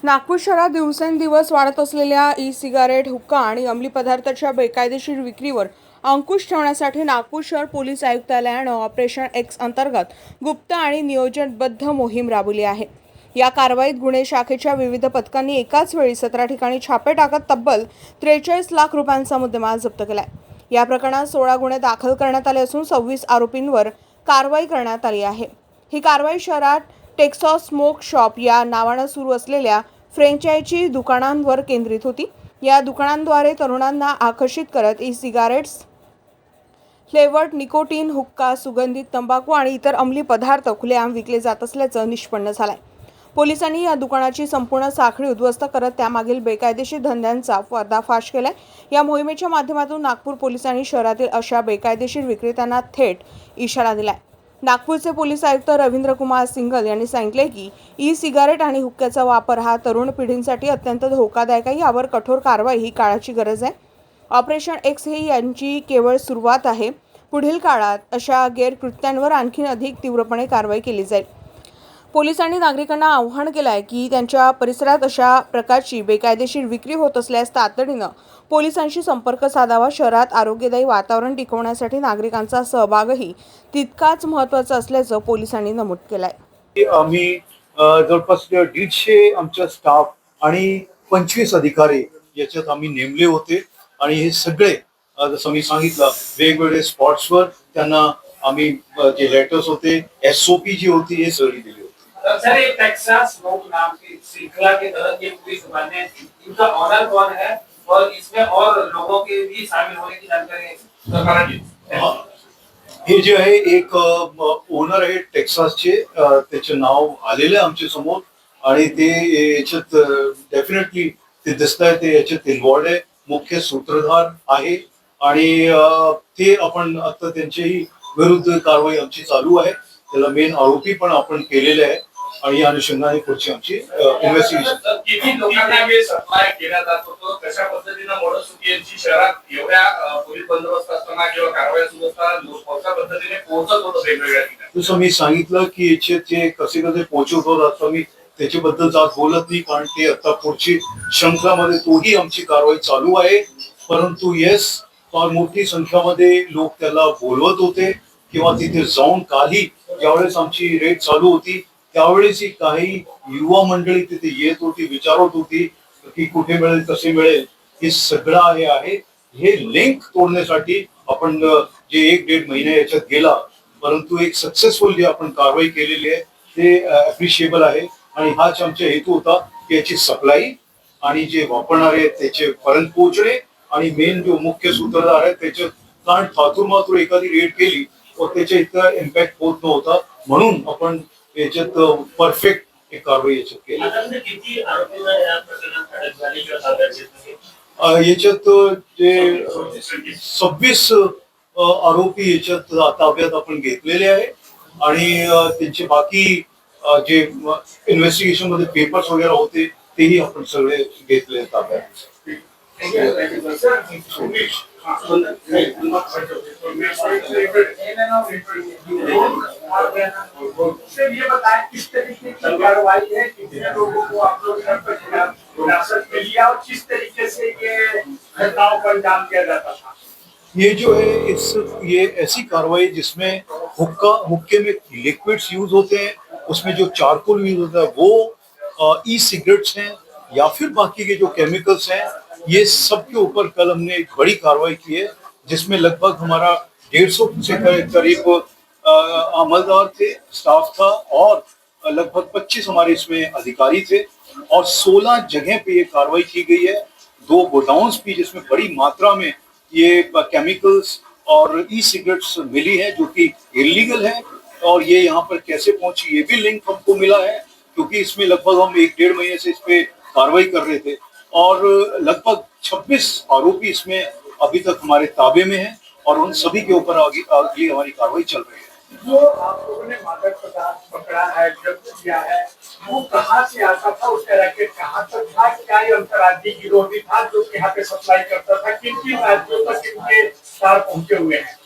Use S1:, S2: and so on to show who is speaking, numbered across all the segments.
S1: नागपूर शहरात दिवसेंदिवस वाढत असलेल्या ई-सिगारेट, हुक्का आणि अंमली पदार्थाच्या बेकायदेशीर विक्रीवर अंकुश ठेवण्यासाठी नागपूर शहर पोलीस आयुक्तालयानं ऑपरेशन एक्स अंतर्गत गुप्त आणि नियोजनबद्ध मोहीम राबवली आहे। या कारवाईत गुन्हे शाखेच्या विविध पथकांनी एकाच वेळी 17 ठिकाणी छापे टाकत तब्बल 43 लाख रुपयांचा मुद्देमाल जप्त केलाय। या प्रकरणात 16 गुन्हे दाखल करण्यात आले असून 26 आरोपींवर कारवाई करण्यात आली आहे। ही कारवाई शहरात टेक्सास स्मोक शॉप या नावानं सुरू असलेल्या फ्रँचायझी दुकानांवर केंद्रित होती। या दुकानांद्वारे तरुणांना आकर्षित करत ई-सिगारेट्स, फ्लेवर्ड निकोटीन, हुक्का, सुगंधित तंबाखू आणि इतर अंमली पदार्थ खुलेआम विकले जात असल्याचं निष्पन्न झालंय। पोलिसांनी या दुकानाची संपूर्ण साखळी उद्ध्वस्त करत त्यामागील बेकायदेशीर धंद्यांचा पर्दाफाश केलाय। या मोहिमेच्या माध्यमातून नागपूर पोलिसांनी शहरातील अशा बेकायदेशीर विक्रेत्यांना थेट इशारा दिलाय। नागपूरचे पोलीस आयुक्त रवींद्र कुमार सिंघल यांनी सांगितले की ई-सिगारेट आणि हुक्क्याचा वापर हा तरुण पिढींसाठी अत्यंत धोकादायक आहे। यावर कठोर कारवाई ही काळाची गरज आहे। ऑपरेशन एक्स ही यांची केवळ सुरुवात आहे। पुढील काळात अशा गैरकृत्यांवर आणखी अधिक तीव्रपणे कारवाई केली जाईल। पोलिसांनी नागरिकांना आवाहन केलं आहे की त्यांच्या परिसरात अशा प्रकारची बेकायदेशीर विक्री होत असल्यास तातडीनं पोलिसांशी संपर्क साधावा। शहरात आरोग्यदायी वातावरण टिकवण्यासाठी नागरिकांचा सहभागही तितकाच महत्त्वाचा असल्याचं पोलिसांनी नमूद केलं आहे।
S2: आम्ही जवळपास 150 आमचा स्टाफ आणि 25 अधिकारी याच्यात आम्ही नेमले होते आणि हे सगळे जसं मी सांगितलं वेगवेगळे स्पॉट्सवर त्यांना आम्ही जे लेटर्स होते, SOP जी होती हे सगळी दिली होती।
S3: सर, ये टेक्सास स्मोक नाम की श्रृंखला के तहत ये पूरी दुकानें हैं, इनका ऑनर कौन है और इसमें और लोगों के भी शामिल होने की जानकारी सरकार ने
S2: हे जे आहे एक ओनर आहे टेक्सासचे, त्याचे नाव आलेले आमच्या समोर आणि ते याच्यात डेफिनेटली ते दिसतंय ते याच्यात इन्व्हॉल्ड आहे, मुख्य सूत्रधार आहे आणि ते आपण आता त्यांच्याही विरुद्ध कारवाई आमची चालू आहे। त्याला मेन आरोपी पण आपण केलेले आहे आणि या अनुषंगाने पुढची आमची इन्व्हेस्टिगेशन।
S3: किती लोकांना हे सप्लाय केला जात होतं, कशा पद्धतीने मोडसुकीची शहरात एवढ्या पोलीस बंदोबस्त असताना किंवा कारवाई सुरू असताना कोणत्या पद्धतीने पोहोचत होतं वेगवेगळ्या ठिकाणी?
S2: जसं मी सांगितलं की याचे ते कसे कसे पोहोचवत होत आता मी त्याच्याबद्दल जात बोलत नाही, कारण ते आता पुढची श्रृंखलामध्ये तोही आमची कारवाई चालू आहे। परंतु येस, फार मोठी संख्यामध्ये लोक त्याला बोलवत होते किंवा तिथे जाऊन कालही ज्यावेळेस आमची रेड चालू होती त्यावेळेस काही युवा मंडळी तिथे येत होती, विचारत होती की कुठे मिळेल, कसे मिळेल। हे सगळं हे आहे, हे लिंक तोडण्यासाठी आपण जे 1-1.5 महिने याच्यात गेला, परंतु एक सक्सेसफुल जी आपण कारवाई केलेली आहे ते अप्रिशिएबल आहे आणि हाच आमचा हेतू होता की याची सप्लाई आणि जे वापरणारे त्याचे पर्यंत पोहोचणे आणि मेन जो मुख्य सूत्रधार आहे त्याचे, कारण थातूर एखादी रेड केली तर त्याच्या इतका इम्पॅक्ट होत नव्हता, म्हणून आपण याच्यात परफेक्ट एक कारवाई याच्यात केली। याच्यात जे 26 आरोपी याच्यात ताब्यात आपण घेतलेले आहे आणि त्यांचे बाकी जे इन्व्हेस्टिगेशन मध्ये पेपर्स वगैरे होते तेही आपण सगळे घेतले ताब्यात।
S3: ये बताएं किस तरीके की कार्रवाई है, कितने लोगों को आप लोग हिरासत में लिया और किस तरीके से ये घटनाओं को अंजाम दिया जाता था?
S2: ये जो है ये ऐसी कार्रवाई जिसमें हुक्के में लिक्विड्स यूज होते हैं, उसमें जो चारकोल यूज होता है वो ई सिगरेट्स हैं या फिर बाकी के जो केमिकल्स हैं, ये सब के ऊपर कल हमने एक बड़ी कार्रवाई की है जिसमें लगभग हमारा 150 से करीब अमलदार थे, स्टाफ था और लगभग 25 हमारे इसमें अधिकारी थे और 16 जगह पे ये कार्रवाई की गई है। 2 गोडाउन्स भी जिसमें बड़ी मात्रा में ये केमिकल्स और ई सिगरेट्स मिली है जो कि इलीगल है और ये यहाँ पर कैसे पहुंची ये भी लिंक हमको मिला है, क्योंकि इसमें लगभग हम 1-1.5 महीने से इस पे कार्रवाई कर रहे थे और लगभग 26 आरोपी इसमें अभी तक हमारे ताबे में हैं और उन सभी के ऊपर आगे हमारी कार्रवाई चल रही है।
S3: जो आप लोगों ने मादक पदार्थ पकड़ा है, जब्त किया है, वो कहाँ से आता था, उसका रैकेट कहाँ तक था, क्या ये अंतर्राज्यीय गिरोह भी था जो यहाँ पे सप्लाई करता था, किन किन राज्यों तक इनके तार पहुंचे हुए हैं?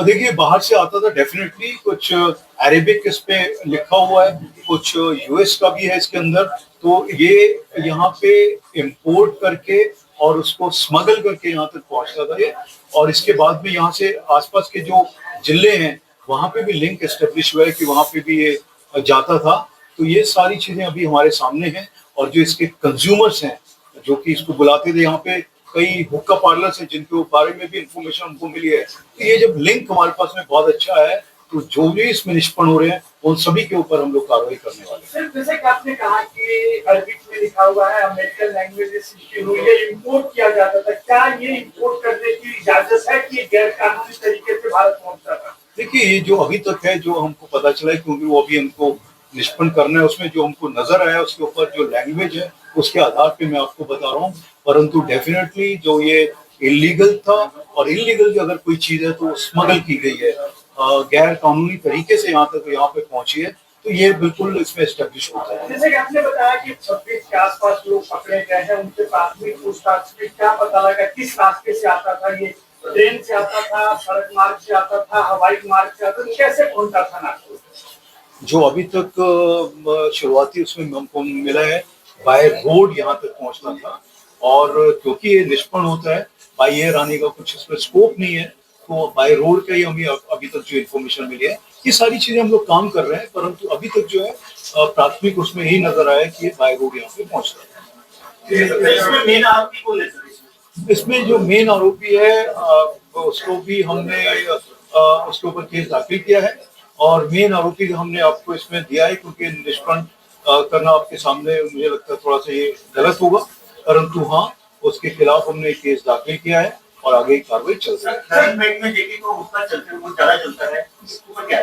S2: देखिए बाहर से आता था डेफिनेटली, कुछ अरेबिक इस पे लिखा हुआ है, कुछ यूएस का भी है इसके अंदर। तो ये यहाँ पे इंपोर्ट करके और उसको स्मगल करके यहाँ तक पहुंचता था ये। और इसके बाद में यहाँ से आसपास के जो जिले हैं वहां पे भी लिंक एस्टेब्लिश हुआ है कि वहां पे भी ये जाता था। तो ये सारी चीजें अभी हमारे सामने हैं। और जो इसके कंज्यूमर्स हैं जो कि इसको बुलाते थे, यहाँ पे कई हुक्का पार्लर्स हैं जिनके बारे में भी इंफॉर्मेशन हमको मिली है। तो ये जब लिंक हमारे पास में बहुत अच्छा है, तो जो भी इसमें निष्पन्न हो रहे हैं उन सभी के ऊपर हम लोग कार्रवाई करने वाले हैं।
S4: सर, जैसे कि आपने कहा कि अरबिक में लिखा हुआ है, अमेरिकन लैंग्वेजेस सीखी हुई है, इंपोर्ट किया जाता था, क्या ये इंपोर्ट करने की इजाजत है कि गैर कानूनी तरीके से भारत पहुंचता था?
S2: देखिए ये जो अभी तक है, जो हमको पता चला है, क्योंकि वो अभी हमको निष्पन्न करना है, उसमें जो हमको नजर आया उसके ऊपर जो लैंग्वेज है उसके आधार पे मैं आपको बता रहा हूँ। परंतु डेफिनेटली जो ये इलीगल था, और इलीगल अगर कोई चीज है तो स्मगल की गई है, गैर कानूनी तरीके से यहाँ तक यहाँ पे पहुंची है, तो ये बिल्कुल इसमें एस्टेब्लिश होता है।
S4: जैसे कि आपने बताया कि 26 के आसपास लोग पकड़े गए हैं, उनसे प्राथमिक पूछताछ में क्या पता लगा किस रास्ते से आता था ये? ट्रेन से आता था, सड़क मार्ग से आता था, हवाई मार्ग से आता था, कैसे पहुंचा था नागपुर?
S2: जो अभी तक शुरुआती उसमें हमको मिला है, बाय रोड यहाँ तक पहुंचना था। और क्योंकि ये निष्पन्न होता है, बाय एयर आने का कुछ इसमें स्कोप नहीं है, तो बाय रोड का ही हमें अभी तक जो इन्फॉर्मेशन मिली है, ये सारी चीजें हम लोग काम कर रहे हैं। परंतु अभी तक जो है प्राथमिक उसमें यही नजर आया कि ये बाय रोड यहाँ पे पहुंचता है।
S4: इसमें मेन आरोपी कौन है सर?
S2: इसमें जो मेन आरोपी है उसको भी हमने उसके ऊपर केस दाखिल किया है। और मेन आरोपी हमने आपको इसमें दिया है, क्योंकि निष्पन्न करना आपके सामने मुझे लगता है थोड़ा सा ये गलत होगा। परंतु हाँ, उसके खिलाफ हमने केस दाखिल किया है और आगे कार्रवाई चल रही है।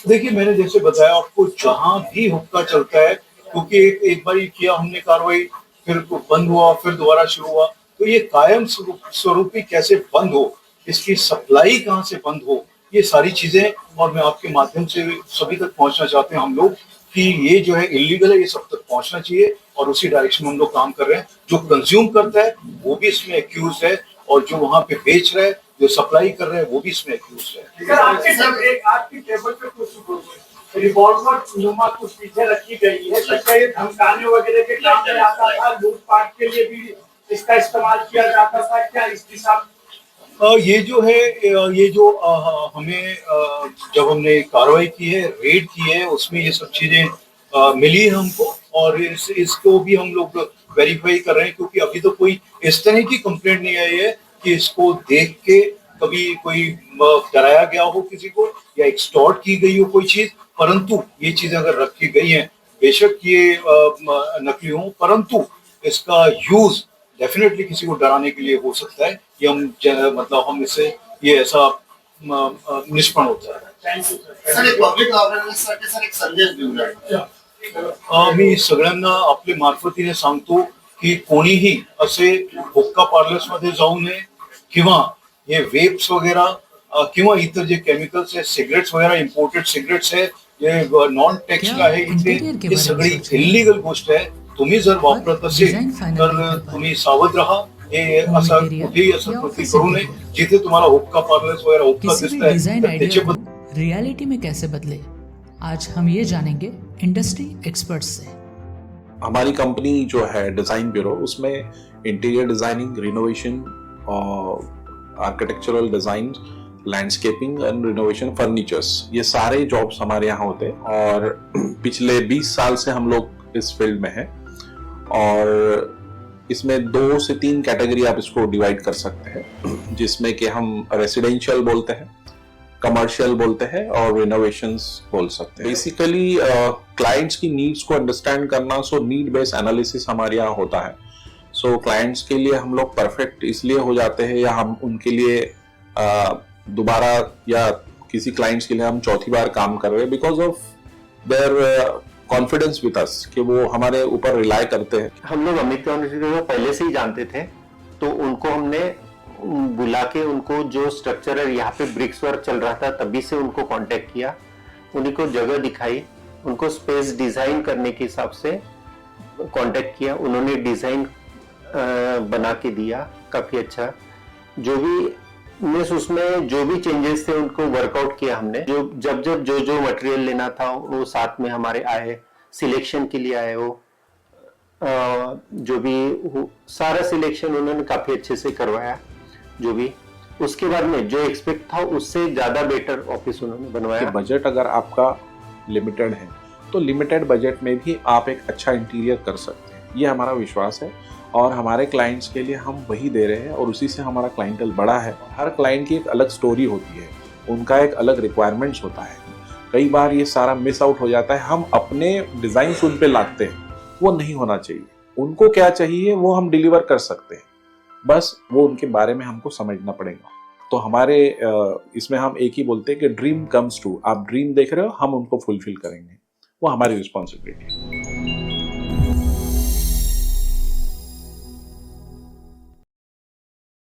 S2: देखिए मैंने जैसे बताया आपको, जहां भी हुक्का चलता है, क्योंकि एक बार किया हमने कार्रवाई, फिर बंद हुआ, फिर दोबारा शुरू हुआ, तो ये कायम स्वरूपी कैसे बंद हो, इसकी सप्लाई कहाँ से बंद हो, ये सारी चीजें, और मैं आपके माध्यम से सभी तक पहुंचना चाहते हैं हम लोग कि ये जो है इलीगल है, ये सब तक पहुंचना चाहिए। और उसी डायरेक्शन में हम लोग काम कर रहे हैं। जो कंज्यूम करता है वो भी इसमें एक्यूज है, और जो वहां पे बेच रहे हैं, जो सप्लाई कर रहे हैं, वो भी इसमें एक्यूज है।
S4: सर, आपकी टेबल पे कुछ रिवॉल्वर नुमा कुछ चीजें रखी गई है, तो ये धमकाने वगैरह के काम में आता था, लूटपाट के लिए भी इसका इस्तेमाल किया जाता था, क्या इसकी साथ?
S2: ये जो है, ये जो हमें जब हमने कार्रवाई की है, रेड की है, उसमें ये सब चीजें मिली है हमको। और इसको भी हम लोग वेरीफाई कर रहे हैं, क्योंकि अभी तो कोई इस तरह की कंप्लेंट नहीं आई है कि इसको देख के कभी कोई डराया गया हो किसी को, या एक्सटॉर्ट की गई हो कोई चीज। परंतु ये चीजें अगर रखी गई हैं, बेशक ये नकली हो, परंतु इसका यूज डेफिनेटली किसी को डराने के लिए हो सकता है। कि मतलब हम इससे ये ऐसा निष्पन्न होता है।
S5: सर, एक पब्लिक अवेअरनेससाठी सर एक संदेश देऊ द्या।
S2: मी सगळ्यांना आपल्या मार्फतीने सांगतो की कोणीही असे हुक्का पार्लर्स मध्ये जाऊ नये, किंवा हे वेप्स वगैरह किंवा इतर जे केमिकल्स आहे, सिगरेट्स वगैरह, इम्पोर्टेड सिगरेट्स आहे, जे नॉन टॅक्स आहे, इथे हे सगळी इल्लीगल गोष्ट आहे। तुम्ही जर वापरत असेल तर तुम्ही सावध राहा। हे असा कुठेही असं कृती करू नये जिथे तुम्हाला हुक्का पार्लर्स वगैरह हुक्का
S6: किसी भी
S2: दिसताय
S6: डिजाइन
S2: तर
S6: आइडिया
S2: त्याच्याबद्दल
S6: को रियलिटी में कैसे बदले, आज हम ये जानेंगे इंडस्ट्री एक्सपर्ट्स से।
S7: हमारी कंपनी जो है डिज़ाइन ब्यूरो, उसमें interior designing, renovation, architectural design, landscaping and renovation, furnitures, ये सारे जॉब्स हमारे यहाँ होते हैं। और पिछले 20 साल से हम लोग इस फील्ड में हैं। और इसमें 2 से 3 कैटेगरी आप इसको डिवाइड कर सकते हैं, जिसमें कि हम रेसिडेंशियल बोलते हैं, कमर्शियल बोलते हैं, और रिनोवेशंस बोल सकते हैं। बेसिकली क्लाइंट्स की नीड्स को अंडरस्टैंड करना, सो नीड बेस्ड एनालिसिस हमारे यहाँ होता है। सो क्लाइंट्स के लिए हम लोग परफेक्ट इसलिए हो जाते हैं, या हम उनके लिए दोबारा, या किसी क्लाइंट्स के लिए हम चौथी बार काम कर रहे हैं, because of their confidence with us, कि वो हमारे ऊपर रिलाई करते हैं।
S8: हम लोग अमित यूनिवर्सिटी को पहले से ही जानते थे, तो उनको हमने बुला के उनको जो स्ट्रक्चर है, यहाँ पे ब्रिक्स वर्क चल रहा था, तभी से उनको कांटेक्ट किया, उन्हीं को जगह दिखाई, उनको स्पेस डिजाइन करने के हिसाब से कांटेक्ट किया। उन्होंने डिजाइन बना के दिया काफी अच्छा। जो भी मीन्स उसमें जो भी चेंजेस थे उनको वर्कआउट किया हमने, जो जब जब जो मटेरियल लेना था वो साथ में हमारे आए, सिलेक्शन के लिए आए, वो जो भी सारा सिलेक्शन उन्होंने काफी अच्छे से करवाया। जो भी उसके बाद में जो एक्सपेक्ट था उससे ज्यादा बेटर ऑफिस उन्होंने
S7: कि
S8: बनवाया।
S7: बजट अगर आपका लिमिटेड है तो लिमिटेड बजट में भी आप एक अच्छा इंटीरियर कर सकते हैं, ये हमारा विश्वास है। और हमारे क्लाइंट्स के लिए हम वही दे रहे हैं और उसी से हमारा क्लाइंटल बड़ा है। हर क्लाइंट की एक अलग स्टोरी होती है, उनका एक अलग रिक्वायरमेंट्स होता है। कई बार ये सारा मिस आउट हो जाता है, हम अपने डिज़ाइन उन पे लाते हैं, वो नहीं होना चाहिए। उनको क्या चाहिए वो हम डिलीवर कर सकते हैं, बस वो उनके बारे में हमको समझना पड़ेगा। तो हमारे इसमें हम एक ही बोलते हैं कि ड्रीम कम्स ट्रू। आप ड्रीम देख रहे हो, हम उनको फुलफिल करेंगे, वो हमारी रिस्पॉन्सिबिलिटी है।